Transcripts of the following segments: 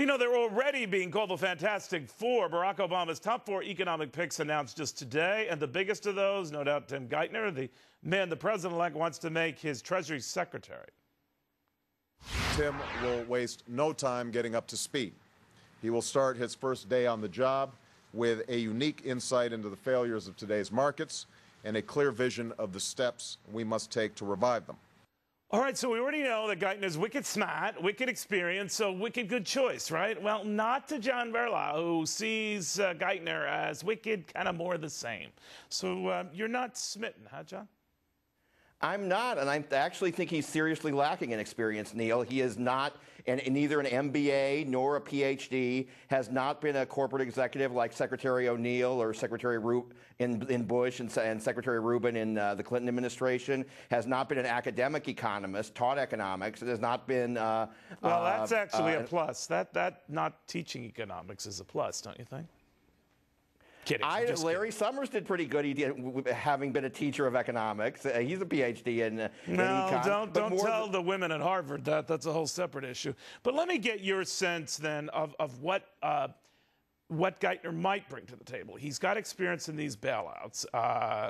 We know they're already being called the Fantastic Four. Barack Obama's top 4 economic picks announced just today, and the biggest of those, no doubt, Tim Geithner, the man the president-elect wants to make his Treasury Secretary. Tim will waste no time getting up to speed. He will start his first day on the job with a unique insight into the failures of today's markets and a clear vision of the steps we must take to revive them. All right, so we already know that Geithner's wicked smart, wicked experienced, so wicked good choice, right? Well, not to John Berlau, who sees Geithner as wicked, kind of more the same. So you're not smitten, huh, John? I'm not, and I actually think he's seriously lacking in experience, Neil. He is not neither an MBA nor a PhD, has not been a corporate executive like Secretary O'Neill or Secretary in Bush and Secretary Rubin in the Clinton administration, has not been an academic economist, taught economics. It has not been... well, that's actually a plus. That not teaching economics is a plus, don't you think? Kidding. Larry Summers did pretty good. He did, having been a teacher of economics. He's a PhD in econ. Don't tell the women at Harvard that. That's a whole separate issue. But let me get your sense then of what Geithner might bring to the table. He's got experience in these bailouts.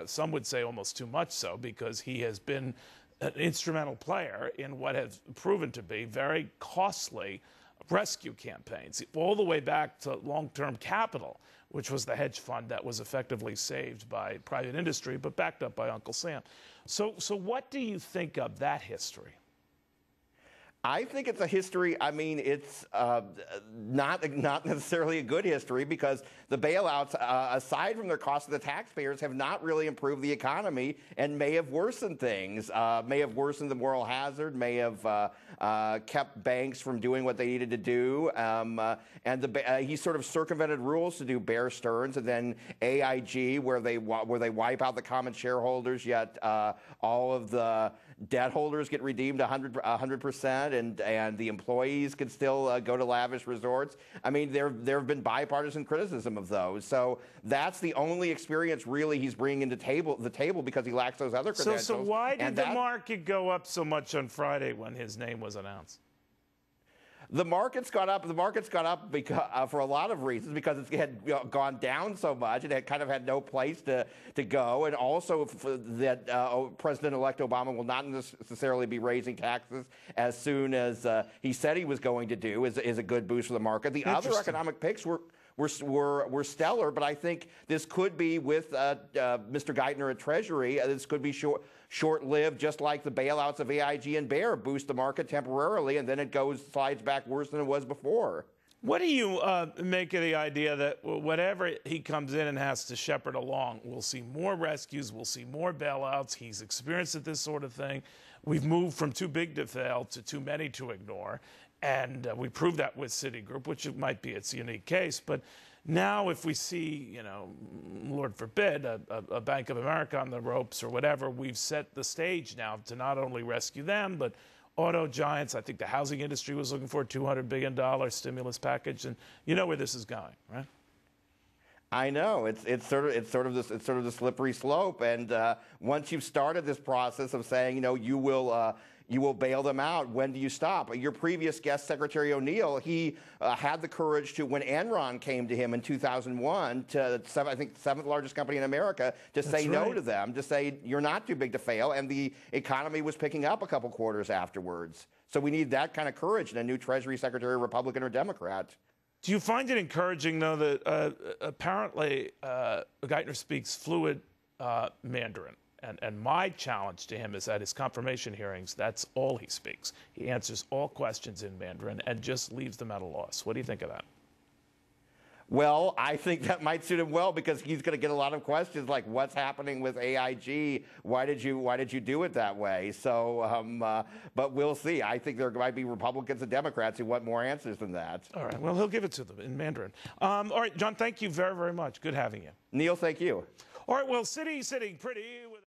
Some would say almost too much so, because he has been an instrumental player in what has proven to be very costly rescue campaigns, all the way back to long-term capital, which was the hedge fund that was effectively saved by private industry, but backed up by Uncle Sam. So what do you think of that history? I think it's a history. I mean, it's not necessarily a good history, because the bailouts, aside from their cost to the taxpayers, have not really improved the economy and may have worsened things, may have worsened the moral hazard, may have kept banks from doing what they needed to do. He sort of circumvented rules to do Bear Stearns, and then AIG, where they wipe out the common shareholders, yet all of the debt holders get redeemed 100%. And the employees can still go to lavish resorts. I mean, there have been bipartisan criticism of those. So that's the only experience really he's bringing to the table, because he lacks those other credentials. So why did the market go up so much on Friday when his name was announced? The markets got up. The markets got up because, for a lot of reasons, because it had gone down so much. It had kind of had no place to go, and also that President-elect Obama will not necessarily be raising taxes as soon as he said he was going to do. Is a good boost for the market. The other economic picks were stellar, but I think this could be, with Mr. Geithner at Treasury, this could be short-lived, just like the bailouts of AIG and Bear boost the market temporarily, and then it slides back worse than it was before. What do you make of the idea that whatever he comes in and has to shepherd along, we'll see more rescues, we'll see more bailouts? He's experienced at this sort of thing. We've moved from too big to fail to too many to ignore. And we proved that with Citigroup, which it might be its unique case. But now if we see, Lord forbid, a Bank of America on the ropes or whatever, we've set the stage now to not only rescue them, but auto giants. I think the housing industry was looking for a $200 billion stimulus package. And you know where this is going, right? I know it's sort of the slippery slope, and once you've started this process of saying, you will bail them out, when do you stop? Your previous guest, Secretary O'Neill, he had the courage to, when Enron came to him in 2001, I think the 7th largest company in America, to say no to them, to say you're not too big to fail, and the economy was picking up a couple quarters afterwards. So we need that kind of courage in a new Treasury Secretary, Republican or Democrat. Do you find it encouraging, though, that apparently Geithner speaks fluid Mandarin? And my challenge to him is at his confirmation hearings, that's all he speaks. He answers all questions in Mandarin and just leaves them at a loss. What do you think of that? Well, I think that might suit him well, because he's going to get a lot of questions like, what's happening with AIG? Why did you do it that way? So, but we'll see. I think there might be Republicans and Democrats who want more answers than that. All right. Well, he'll give it to them in Mandarin. All right, John, thank you very, very much. Good having you. Neil, thank you. All right. Well, sitting pretty.